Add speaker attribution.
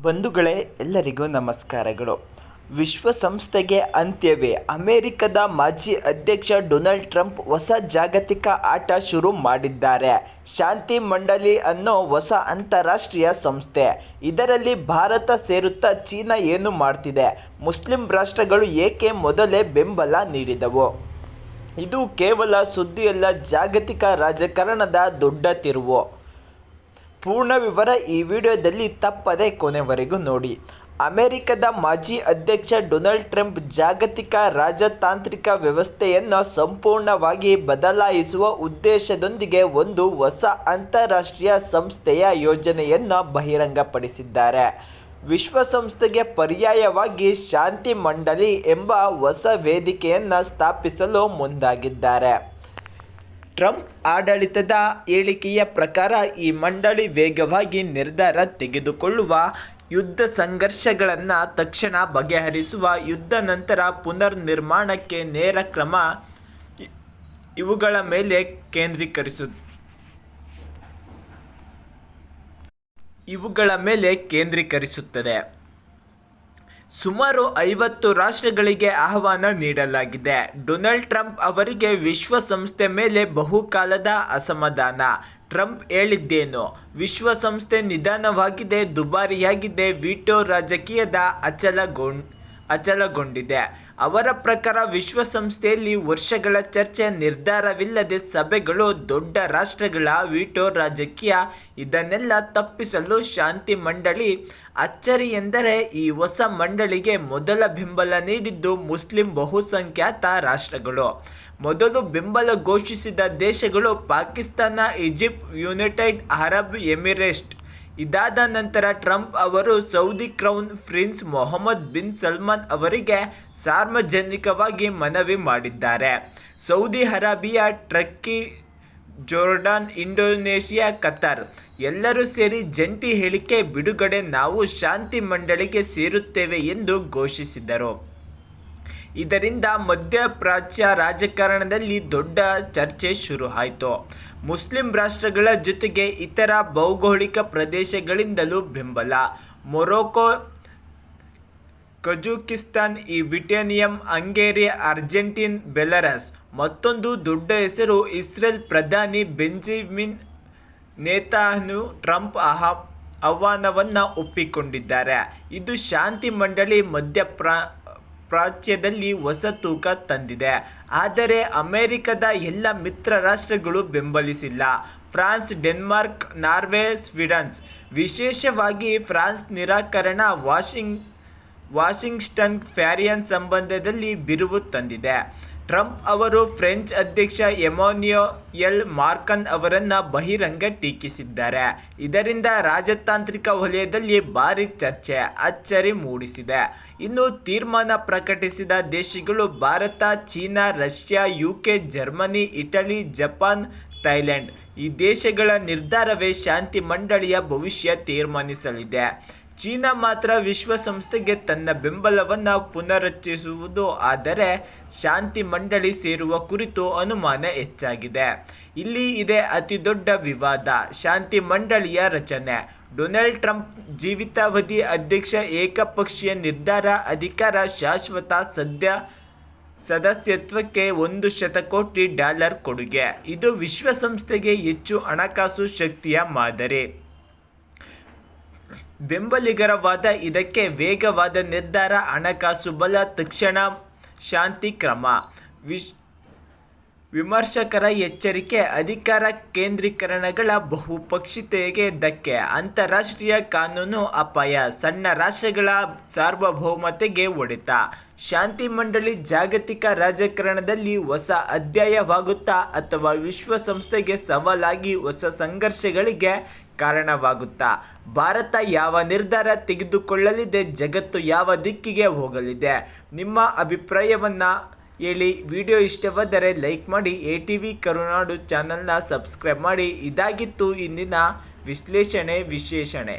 Speaker 1: ಬಂಧುಗಳೇ, ಎಲ್ಲರಿಗೂ ನಮಸ್ಕಾರಗಳು. ವಿಶ್ವಸಂಸ್ಥೆಗೆ ಅಂತ್ಯವೇ? ಅಮೆರಿಕದ ಮಾಜಿ ಅಧ್ಯಕ್ಷ ಡೊನಾಲ್ಡ್ ಟ್ರಂಪ್ ಹೊಸ ಜಾಗತಿಕ ಆಟ ಶುರು ಮಾಡಿದ್ದಾರೆ. ಶಾಂತಿ ಮಂಡಳಿ ಅನ್ನೋ ಹೊಸ ಅಂತಾರಾಷ್ಟ್ರೀಯ ಸಂಸ್ಥೆ. ಇದರಲ್ಲಿ ಭಾರತ ಸೇರುತ್ತಾ ಚೀನಾ ಏನು ಮಾಡ್ತಿದೆ? ಮುಸ್ಲಿಂ ರಾಷ್ಟ್ರಗಳು ಏಕೆ ಮೊದಲೇ ಬೆಂಬಲ ನೀಡಿದವು? ಇದು ಕೇವಲ ಸುದ್ದಿಯಲ್ಲ, ಜಾಗತಿಕ ರಾಜಕಾರಣದ ದೊಡ್ಡ ತಿರುವು. ಪೂರ್ಣ ವಿವರ ಈ ವಿಡಿಯೋದಲ್ಲಿ, ತಪ್ಪದೆ ಕೊನೆವರೆಗೂ ನೋಡಿ. ಅಮೆರಿಕದ ಮಾಜಿ ಅಧ್ಯಕ್ಷ ಡೊನಾಲ್ಡ್ ಟ್ರಂಪ್ ಜಾಗತಿಕ ರಾಜತಾಂತ್ರಿಕ ವ್ಯವಸ್ಥೆಯನ್ನು ಸಂಪೂರ್ಣವಾಗಿ ಬದಲಾಯಿಸುವ ಉದ್ದೇಶದೊಂದಿಗೆ ಒಂದು ಹೊಸ ಅಂತಾರಾಷ್ಟ್ರೀಯ ಸಂಸ್ಥೆಯ ಯೋಜನೆಯನ್ನು ಬಹಿರಂಗಪಡಿಸಿದ್ದಾರೆ. ವಿಶ್ವಸಂಸ್ಥೆಗೆ ಪರ್ಯಾಯವಾಗಿ ಶಾಂತಿ ಮಂಡಳಿ ಎಂಬ ಹೊಸ ವೇದಿಕೆಯನ್ನು ಸ್ಥಾಪಿಸಲು ಮುಂದಾಗಿದ್ದಾರೆ. ಟ್ರಂಪ್ ಆಡಳಿತದ ಹೇಳಿಕೆಯ ಪ್ರಕಾರ ಈ ಮಂಡಳಿ ವೇಗವಾಗಿ ನಿರ್ಧಾರ ತೆಗೆದುಕೊಳ್ಳುವ, ಯುದ್ಧ ಸಂಘರ್ಷಗಳನ್ನು ತಕ್ಷಣ ಬಗೆಹರಿಸುವ, ಯುದ್ಧ ನಂತರ ಪುನರ್ನಿರ್ಮಾಣಕ್ಕೆ ನೇರ ಕ್ರಮ ಇವುಗಳ ಮೇಲೆ ಕೇಂದ್ರೀಕರಿಸುತ್ತದೆ. ಸುಮಾರು 50 ರಾಷ್ಟ್ರಗಳಿಗೆ ಆಹ್ವಾನ ನೀಡಲಾಗಿದೆ. ಡೊನಾಲ್ಡ್ ಟ್ರಂಪ್ ಅವರಿಗೆ ವಿಶ್ವಸಂಸ್ಥೆ ಮೇಲೆ ಬಹುಕಾಲದ ಅಸಮಾಧಾನ. ಟ್ರಂಪ್ ಹೇಳಿದ್ದೇನು? ವಿಶ್ವಸಂಸ್ಥೆ ನಿಧಾನವಾಗಿದೆ, ದುಬಾರಿಯಾಗಿದೆ, ವಿಟೋ ರಾಜಕೀಯದ ಅಚಲಗೊಂಡಿದೆ. ಅವರ ಪ್ರಕಾರ ವಿಶ್ವಸಂಸ್ಥೆಯಲ್ಲಿ ವರ್ಷಗಳ ಚರ್ಚೆ, ನಿರ್ಧಾರವಿಲ್ಲದೆ ಸಭೆಗಳು, ದೊಡ್ಡ ರಾಷ್ಟ್ರಗಳ ವಿಟೋ ರಾಜಕೀಯ, ಇದನ್ನೆಲ್ಲ ತಪ್ಪಿಸಲು ಶಾಂತಿ ಮಂಡಳಿ. ಅಚ್ಚರಿ ಎಂದರೆ ಈ ಹೊಸ ಮಂಡಳಿಗೆ ಮೊದಲ ಬೆಂಬಲ ನೀಡಿದ್ದು ಮುಸ್ಲಿಂ ಬಹುಸಂಖ್ಯಾತ ರಾಷ್ಟ್ರಗಳು. ಮೊದಲು ಬೆಂಬಲ ಘೋಷಿಸಿದ ದೇಶಗಳು Pakistan, Egypt, United Arab Emirates. ಇದಾದ ನಂತರ ಟ್ರಂಪ್ ಅವರು Saudi crown prince Mohammed bin Salman ಅವರಿಗೆ ಸಾರ್ವಜನಿಕವಾಗಿ ಮನವಿ ಮಾಡಿದ್ದಾರೆ. Saudi Arabia, Turkey, Jordan, Indonesia, Qatar ಎಲ್ಲರೂ ಸೇರಿ ಜಂಟಿ ಹೇಳಿಕೆ ಬಿಡುಗಡೆ ನಾವು ಶಾಂತಿ ಮಂಡಳಿಗೆ ಸೇರುತ್ತೇವೆ ಎಂದು ಘೋಷಿಸಿದರು. ಇದರಿಂದ ಮಧ್ಯಪ್ರಾಚ್ಯ ರಾಜಕಾರಣದಲ್ಲಿ ದೊಡ್ಡ ಚರ್ಚೆ ಶುರು ಆಯಿತು. ಮುಸ್ಲಿಂ ರಾಷ್ಟ್ರಗಳ ಜೊತೆಗೆ ಇತರ ಭೌಗೋಳಿಕ ಪ್ರದೇಶಗಳಿಂದಲೂ ಬೆಂಬಲ. Morocco, Kazakhstan, Vietnam, Hungary, Argentina, Belarus. ಮತ್ತೊಂದು ದೊಡ್ಡ ಹೆಸರು ಇಸ್ರೇಲ್ ಪ್ರಧಾನಿ ಬೆಂಜಮಿನ್ ನೇತನ್ಯಾಹು. ಟ್ರಂಪ್ ಆಹ್ವಾನವನ್ನು ಒಪ್ಪಿಕೊಂಡಿದ್ದಾರೆ. ಇದು ಶಾಂತಿ ಮಂಡಳಿ ಮಧ್ಯಪ್ರಾಚ್ಯದಲ್ಲಿ ಹೊಸ ತೂಕ ತಂದಿದೆ. ಆದರೆ ಅಮೆರಿಕದ ಎಲ್ಲ ಮಿತ್ರ ರಾಷ್ಟ್ರಗಳು ಬೆಂಬಲಿಸಿಲ್ಲ. ಫ್ರಾನ್ಸ್, ಡೆನ್ಮಾರ್ಕ್, ನಾರ್ವೆ, ಸ್ವೀಡನ್, ವಿಶೇಷವಾಗಿ ಫ್ರಾನ್ಸ್ ನಿರಾಕರಣೆ ವಾಷಿಂಗ್ಟನ್ ಪ್ಯಾರಿಸ್ ಸಂಬಂಧದಲ್ಲಿ ಬಿರುಕು ತಂದಿದೆ. ಟ್ರಂಪ್ ಅವರು ಫ್ರೆಂಚ್ ಅಧ್ಯಕ್ಷ ಎಮಾನ್ಯುಯಲ್ ಮಾಕ್ರಾನ್ ಅವರನ್ನು ಬಹಿರಂಗ ಟೀಕಿಸಿದ್ದಾರೆ. ಇದರಿಂದ ರಾಜತಾಂತ್ರಿಕ ವಲಯದಲ್ಲಿ ಭಾರೀ ಚರ್ಚೆ, ಅಚ್ಚರಿ ಮೂಡಿಸಿದೆ. ಇನ್ನು ತೀರ್ಮಾನ ಪ್ರಕಟಿಸಿದ ದೇಶಗಳು Bharat, China, Russia, UK, Germany, Italy, Japan, Thailand. ಈ ದೇಶಗಳ ನಿರ್ಧಾರವೇ ಶಾಂತಿ ಮಂಡಳಿಯ ಭವಿಷ್ಯ ತೀರ್ಮಾನಿಸಲಿದೆ. ಚೀನಾ ಮಾತ್ರ ವಿಶ್ವಸಂಸ್ಥೆಗೆ ತನ್ನ ಬೆಂಬಲವನ್ನು ಪುನರುಚ್ಚರಿಸುವುದು. ಆದರೆ ಶಾಂತಿ ಮಂಡಳಿ ಸೇರುವ ಕುರಿತು ಅನುಮಾನ ಹೆಚ್ಚಾಗಿದೆ. ಇಲ್ಲಿ ಇದೆ ಅತಿದೊಡ್ಡ ವಿವಾದ: ಶಾಂತಿ ಮಂಡಳಿಯ ರಚನೆ. ಡೊನಾಲ್ಡ್ ಟ್ರಂಪ್ ಜೀವಿತಾವಧಿ ಅಧ್ಯಕ್ಷ, ಏಕಪಕ್ಷೀಯ ನಿರ್ಧಾರ, ಅಧಿಕಾರ, ಶಾಶ್ವತ ಸದಸ್ಯತ್ವಕ್ಕೆ $100 ಕೋಟಿ ಕೊಡುಗೆ. ಇದು ವಿಶ್ವಸಂಸ್ಥೆಗೆ ಹೆಚ್ಚು ಹಣಕಾಸು ಶಕ್ತಿಯ ಮಾದರಿ. ಬೆಂಬಲಿಗರ ವಾದ: ಇದಕ್ಕೆ ವೇಗವಾದ ನಿರ್ಧಾರ, ಹಣಕಾಸು ಬಲ, ತಕ್ಷಣ ಶಾಂತಿ ಕ್ರಮ. ವಿಮರ್ಶಕರ ಎಚ್ಚರಿಕೆ: ಅಧಿಕಾರ ಕೇಂದ್ರೀಕರಣಗಳ ಬಹುಪಕ್ಷೀಯತೆಗೆ ಧಕ್ಕೆ, ಅಂತಾರಾಷ್ಟ್ರೀಯ ಕಾನೂನು ಅಪಾಯ, ಸಣ್ಣ ರಾಷ್ಟ್ರಗಳ ಸಾರ್ವಭೌಮತೆಗೆ ಹೊಡೆತ. ಶಾಂತಿ ಮಂಡಳಿ ಜಾಗತಿಕ ರಾಜಕಾರಣದಲ್ಲಿ ಹೊಸ ಅಧ್ಯಾಯವಾಗುತ್ತಾ ಅಥವಾ ವಿಶ್ವಸಂಸ್ಥೆಗೆ ಸವಾಲಾಗಿ ಹೊಸ ಸಂಘರ್ಷಗಳಿಗೆ ಕಾರಣವಾಗುತ್ತಾ? ಭಾರತ ಯಾವ ನಿರ್ಧಾರ ತೆಗೆದುಕೊಳ್ಳಲಿದೆ? ಜಗತ್ತು ಯಾವ ದಿಕ್ಕಿಗೆ ಹೋಗಲಿದೆ? ನಿಮ್ಮ ಅಭಿಪ್ರಾಯವನ್ನು ಹೇಳಿ. ವಿಡಿಯೋ ಇಷ್ಟವಾದರೆ ಲೈಕ್ ಮಾಡಿ. ATV ಕರುನಾಡು ಚಾನಲ್ನ ಸಬ್ಸ್ಕ್ರೈಬ್ ಮಾಡಿ. ಇದಾಗಿತ್ತು ಇಂದಿನ ವಿಶ್ಲೇಷಣೆ ವಿಶ್ಲೇಷಣೆ.